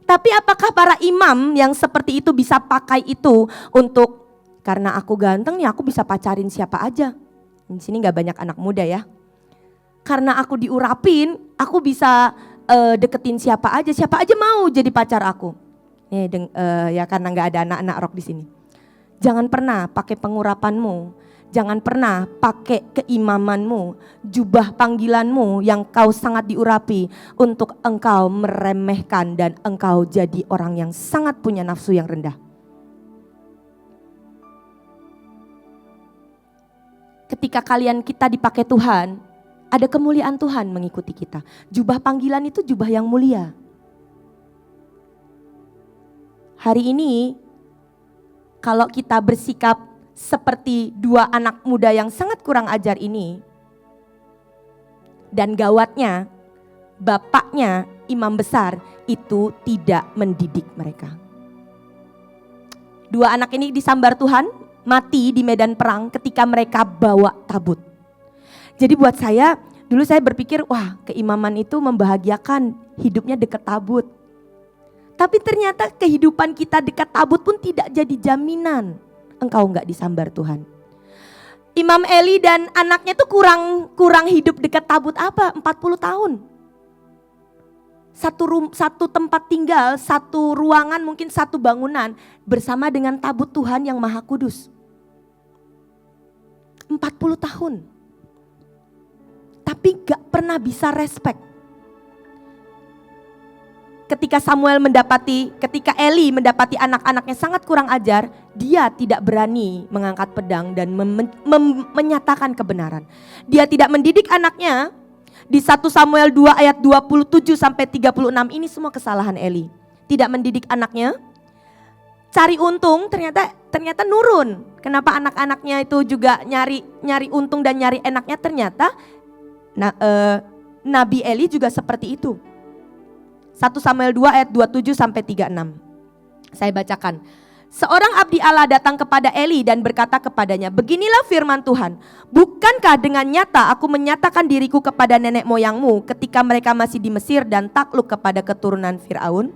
Tapi apakah para imam yang seperti itu bisa pakai itu untuk, karena aku ganteng nih aku bisa pacarin siapa aja. Di sini gak banyak anak muda ya. Karena aku diurapin, aku bisa deketin siapa aja mau jadi pacar aku. Ya karena nggak ada anak-anak rock di sini. Jangan pernah pakai pengurapanmu, jangan pernah pakai keimamanmu, jubah panggilanmu yang kau sangat diurapi untuk engkau meremehkan dan engkau jadi orang yang sangat punya nafsu yang rendah. Ketika kita dipakai Tuhan, ada kemuliaan Tuhan mengikuti kita. Jubah panggilan itu jubah yang mulia. Hari ini kalau kita bersikap seperti dua anak muda yang sangat kurang ajar ini, dan gawatnya bapaknya imam besar itu tidak mendidik mereka. Dua anak ini disambar Tuhan, mati di medan perang ketika mereka bawa tabut. Jadi buat saya, dulu saya berpikir wah keimaman itu membahagiakan, hidupnya dekat tabut. Tapi ternyata kehidupan kita dekat tabut pun tidak jadi jaminan engkau enggak disambar Tuhan. Imam Eli dan anaknya tuh kurang hidup dekat tabut apa? 40 tahun. Satu tempat tinggal, satu ruangan, mungkin satu bangunan bersama dengan tabut Tuhan yang Maha Kudus. 40 tahun. Tapi gak pernah bisa respect. Ketika Eli mendapati anak-anaknya sangat kurang ajar, dia tidak berani mengangkat pedang dan menyatakan kebenaran. Dia tidak mendidik anaknya. Di 1 Samuel 2 ayat 27 sampai 36 ini semua kesalahan Eli. Tidak mendidik anaknya, cari untung ternyata nurun. Kenapa anak-anaknya itu juga nyari untung dan nyari enaknya, ternyata Nabi Eli juga seperti itu. 1 Samuel 2 ayat 27 sampai 36. Saya bacakan. Seorang abdi Allah datang kepada Eli dan berkata kepadanya, beginilah firman Tuhan, bukankah dengan nyata aku menyatakan diriku kepada nenek moyangmu ketika mereka masih di Mesir dan takluk kepada keturunan Fir'aun?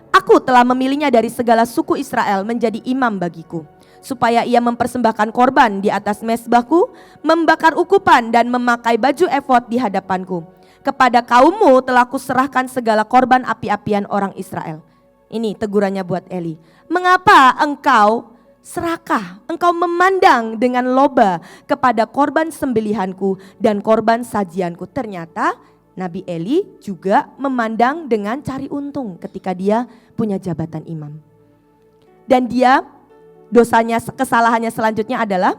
Aku telah memilihnya dari segala suku Israel menjadi imam bagiku, supaya ia mempersembahkan korban di atas mezbahku, membakar ukupan dan memakai baju efod di hadapanku. Kepada kaummu telah kuserahkan segala korban api-apian orang Israel. Ini tegurannya buat Eli. Mengapa engkau serakah, engkau memandang dengan loba kepada korban sembelihanku dan korban sajianku? Ternyata Nabi Eli juga memandang dengan cari untung ketika dia punya jabatan imam. Dan dia kesalahannya selanjutnya adalah,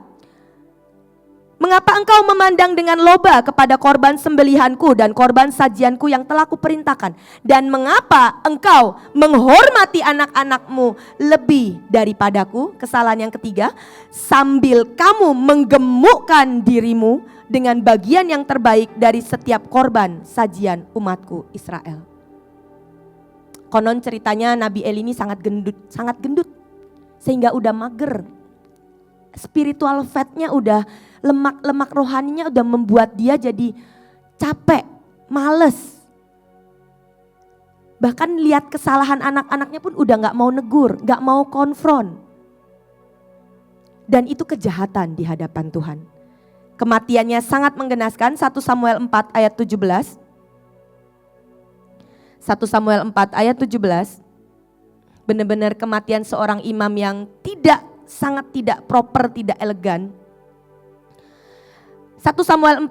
mengapa engkau memandang dengan loba kepada korban sembelihanku dan korban sajianku yang telah kuperintahkan? Dan mengapa engkau menghormati anak-anakmu lebih daripadaku? Kesalahan yang ketiga, sambil kamu menggemukkan dirimu dengan bagian yang terbaik dari setiap korban sajian umatku Israel. Konon ceritanya Nabi Eli ini sangat gendut, sehingga udah mager. Spiritual fatnya udah, lemak rohaninya udah membuat dia jadi capek, males. Bahkan lihat kesalahan anak-anaknya pun udah gak mau negur, gak mau konfront. Dan itu kejahatan di hadapan Tuhan. Kematiannya sangat menggenaskan. 1 Samuel 4 ayat 17. 1 Samuel 4 ayat 17. Benar-benar kematian seorang imam yang sangat tidak proper, tidak elegan. 1 Samuel 4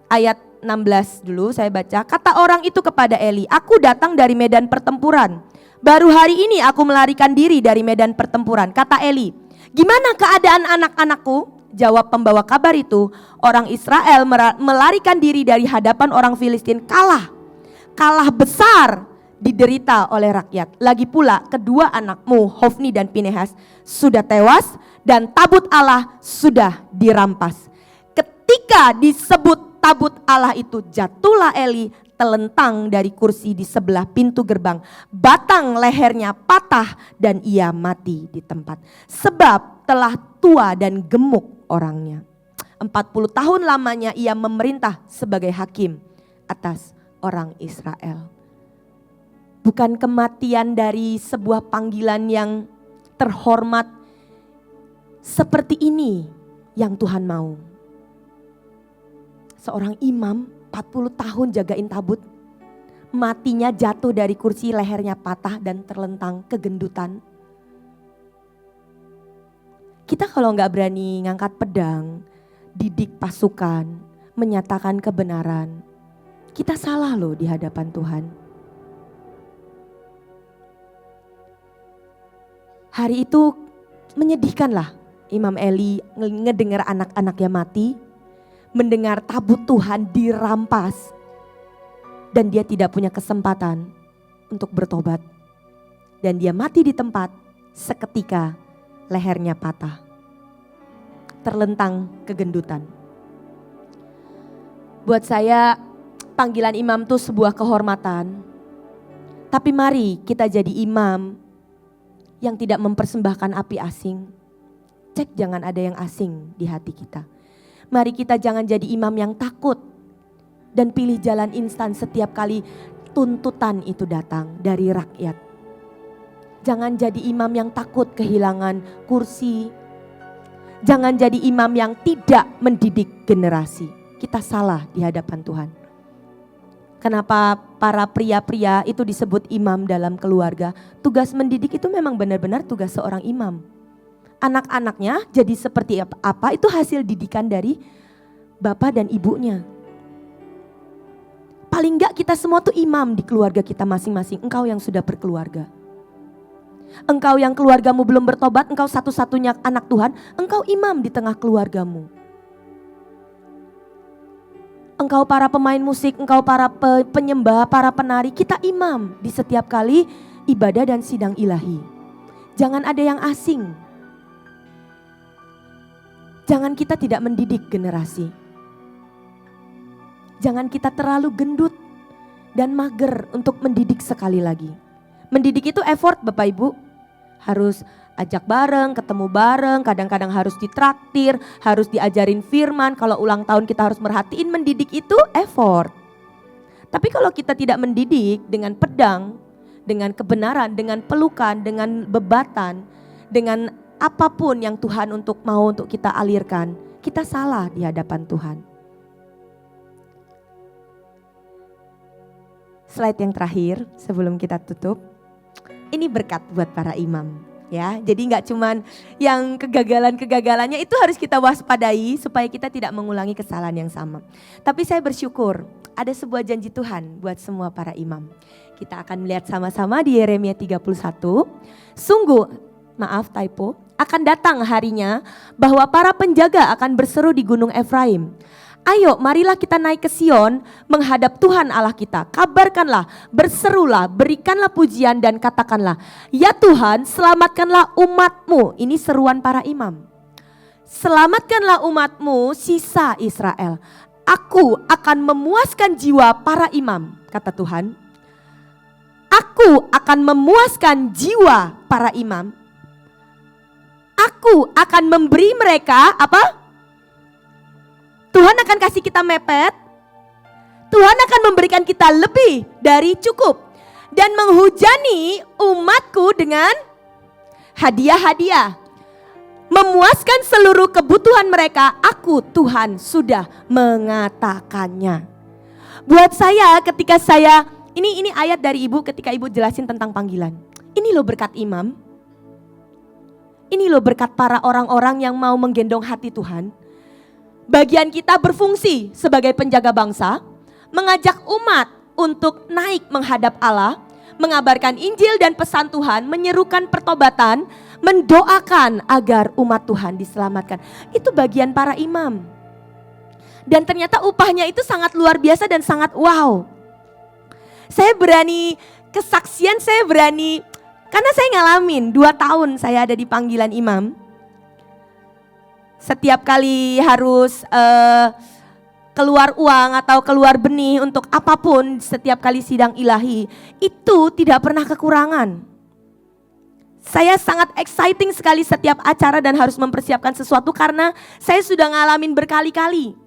ayat 16 dulu saya baca. Kata orang itu kepada Eli, aku datang dari medan pertempuran. Baru hari ini aku melarikan diri dari medan pertempuran. Kata Eli, gimana keadaan anak-anakku? Jawab pembawa kabar itu, orang Israel melarikan diri dari hadapan orang Filistin, kalah besar diderita oleh rakyat. Lagi pula kedua anakmu Hofni dan Pinehas sudah tewas dan tabut Allah sudah dirampas. Ketika disebut tabut Allah itu, jatuhlah Eli telentang dari kursi di sebelah pintu gerbang. Batang lehernya patah dan ia mati di tempat. Sebab telah tua dan gemuk orangnya. 40 tahun lamanya ia memerintah sebagai hakim atas orang Israel. Bukan kematian dari sebuah panggilan yang terhormat seperti ini yang Tuhan mau. Seorang imam 40 tahun jagain tabut, matinya jatuh dari kursi, lehernya patah dan terlentang kegendutan. Kita kalau gak berani ngangkat pedang, didik pasukan, menyatakan kebenaran, kita salah loh di hadapan Tuhan. Hari itu menyedihkanlah Imam Eli ngedengar anak-anaknya mati, mendengar tabut Tuhan dirampas, dan dia tidak punya kesempatan untuk bertobat. Dan dia mati di tempat, seketika lehernya patah, terlentang kegendutan. Buat saya panggilan imam itu sebuah kehormatan, tapi mari kita jadi imam yang tidak mempersembahkan api asing. Cek jangan ada yang asing di hati kita. Mari kita jangan jadi imam yang takut dan pilih jalan instan setiap kali tuntutan itu datang dari rakyat. Jangan jadi imam yang takut kehilangan kursi. Jangan jadi imam yang tidak mendidik generasi. Kita salah di hadapan Tuhan. Kenapa para pria-pria itu disebut imam dalam keluarga? Tugas mendidik itu memang benar-benar tugas seorang imam. Anak-anaknya jadi seperti apa itu hasil didikan dari bapak dan ibunya. Paling enggak kita semua tuh imam di keluarga kita masing-masing. Engkau yang sudah berkeluarga. Engkau yang keluargamu belum bertobat, engkau satu-satunya anak Tuhan, engkau imam di tengah keluargamu. Engkau para pemain musik, engkau para penyembah, para penari, kita imam di setiap kali ibadah dan sidang ilahi. Jangan ada yang asing. Jangan kita tidak mendidik generasi. Jangan kita terlalu gendut dan mager untuk mendidik sekali lagi. Mendidik itu effort Bapak Ibu. Harus ajak bareng, ketemu bareng, kadang-kadang harus ditraktir, harus diajarin firman. Kalau ulang tahun kita harus merhatiin, mendidik itu effort. Tapi kalau kita tidak mendidik dengan pedang, dengan kebenaran, dengan pelukan, dengan bebatan, dengan apapun yang Tuhan mau untuk kita alirkan, kita salah di hadapan Tuhan. Slide yang terakhir sebelum kita tutup. Ini berkat buat para imam ya. Jadi nggak cuman yang kegagalan-kegagalannya itu harus kita waspadai supaya kita tidak mengulangi kesalahan yang sama. Tapi saya bersyukur ada sebuah janji Tuhan buat semua para imam. Kita akan melihat sama-sama di Yeremia 31. Sungguh, maaf typo, akan datang harinya bahwa para penjaga akan berseru di gunung Efraim. Ayo marilah kita naik ke Sion menghadap Tuhan Allah kita. Kabarkanlah, berserulah, berikanlah pujian dan katakanlah, ya Tuhan selamatkanlah umatmu. Ini seruan para imam. Selamatkanlah umatmu sisa Israel. Aku akan memuaskan jiwa para imam, kata Tuhan. Aku akan memuaskan jiwa para imam. Aku akan memberi mereka apa? Tuhan akan kasih kita mepet. Tuhan akan memberikan kita lebih dari cukup. Dan menghujani umatku dengan hadiah-hadiah. Memuaskan seluruh kebutuhan mereka. Aku Tuhan sudah mengatakannya. Buat saya ketika ini ayat dari ibu ketika ibu jelasin tentang panggilan. Ini loh berkat imam. Ini loh berkat para orang-orang yang mau menggendong hati Tuhan. Bagian kita berfungsi sebagai penjaga bangsa, mengajak umat untuk naik menghadap Allah, mengabarkan Injil dan pesan Tuhan, menyerukan pertobatan, mendoakan agar umat Tuhan diselamatkan. Itu bagian para imam. Dan ternyata upahnya itu sangat luar biasa dan sangat wow. Saya berani kesaksian, karena saya ngalamin 2 tahun saya ada di panggilan imam. Setiap kali harus keluar uang atau keluar benih untuk apapun, setiap kali sidang ilahi, itu tidak pernah kekurangan. Saya sangat exciting sekali setiap acara dan harus mempersiapkan sesuatu karena saya sudah ngalamin berkali-kali.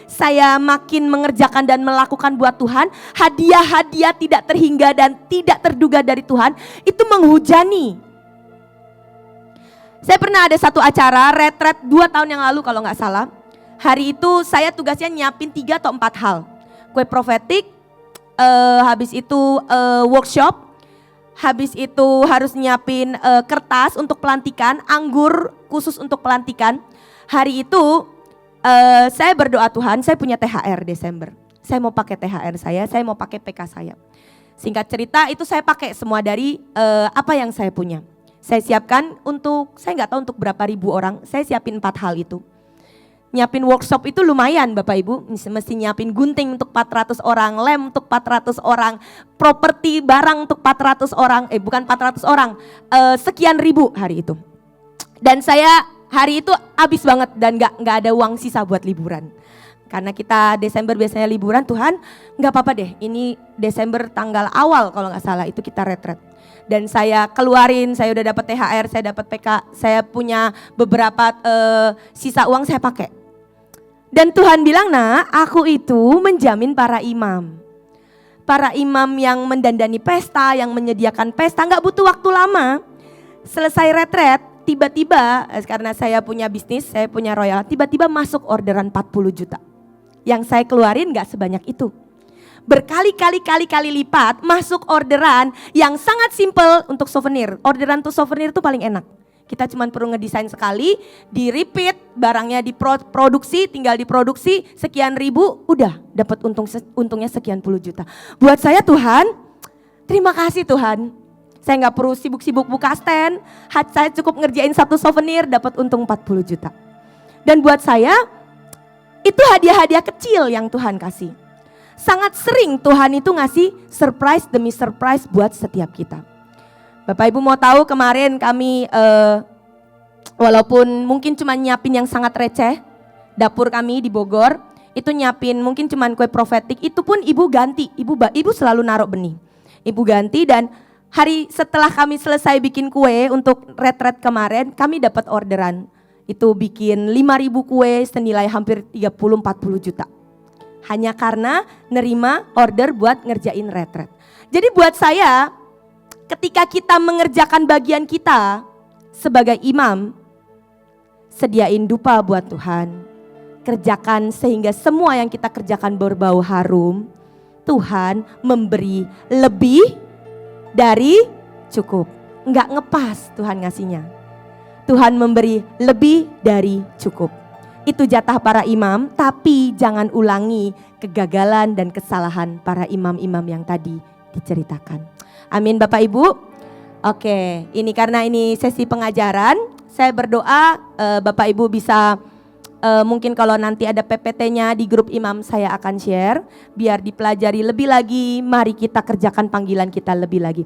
Saya makin mengerjakan dan melakukan buat Tuhan, hadiah-hadiah tidak terhingga dan tidak terduga dari Tuhan, itu menghujani. Saya pernah ada satu acara retret 2 tahun yang lalu kalau gak salah. Hari itu saya tugasnya nyiapin 3 atau 4 hal. Kue profetik, habis itu workshop, habis itu harus nyiapin kertas untuk pelantikan, anggur khusus untuk pelantikan. Hari itu saya berdoa Tuhan, saya punya THR Desember. Saya mau pakai THR saya mau pakai PK saya. Singkat cerita itu saya pakai semua dari apa yang saya punya. Saya siapkan saya nggak tahu untuk berapa ribu orang, saya siapin 4 hal itu. Nyiapin workshop itu lumayan Bapak Ibu, mesti nyiapin gunting untuk 400 orang, lem untuk 400 orang, properti barang untuk 400 orang, bukan 400 orang, sekian ribu hari itu. Dan saya hari itu habis banget dan nggak ada uang sisa buat liburan. Karena kita Desember biasanya liburan, Tuhan nggak apa-apa deh, ini Desember tanggal awal kalau nggak salah itu kita retret. Dan saya keluarin, saya udah dapat THR, saya dapat PK, saya punya beberapa sisa uang saya pakai. Dan Tuhan bilang, nah aku itu menjamin para imam. para imam yang mendandani pesta, yang menyediakan pesta, nggak butuh waktu lama. Selesai retret, tiba-tiba karena saya punya bisnis, saya punya royal, tiba-tiba masuk orderan 40 juta. Yang saya keluarin nggak sebanyak itu. Berkali-kali lipat masuk orderan yang sangat simple untuk souvenir. Orderan untuk souvenir itu paling enak. Kita cuma perlu ngedesain sekali, di repeat, barangnya diproduksi, tinggal diproduksi sekian ribu, udah dapat untungnya sekian puluh juta. Buat saya Tuhan, terima kasih Tuhan. Saya nggak perlu sibuk-sibuk buka stand, saya cukup ngerjain satu souvenir dapat untung 40 juta. Dan buat saya, itu hadiah-hadiah kecil yang Tuhan kasih. Sangat sering Tuhan itu ngasih surprise demi surprise buat setiap kita. Bapak Ibu mau tahu kemarin kami walaupun mungkin cuma nyiapin yang sangat receh, dapur kami di Bogor itu nyiapin mungkin cuma kue profetik, itu pun ibu ganti, ibu selalu naruh benih. Ibu ganti dan hari setelah kami selesai bikin kue untuk retret kemarin, kami dapat orderan. Itu bikin 5.000 kue senilai hampir 30-40 juta. Hanya karena nerima order buat ngerjain retret. Jadi buat saya, ketika kita mengerjakan bagian kita sebagai imam, sediain dupa buat Tuhan. Kerjakan sehingga semua yang kita kerjakan berbau harum. Tuhan memberi lebih dari cukup. Enggak ngepas Tuhan ngasihnya. Tuhan memberi lebih dari cukup. Itu jatah para imam, tapi jangan ulangi kegagalan dan kesalahan para imam-imam yang tadi diceritakan. Amin Bapak Ibu. Oke, ini karena ini sesi pengajaran, saya berdoa Bapak Ibu bisa mungkin kalau nanti ada PPT-nya di grup imam saya akan share, biar dipelajari lebih lagi, mari kita kerjakan panggilan kita lebih lagi.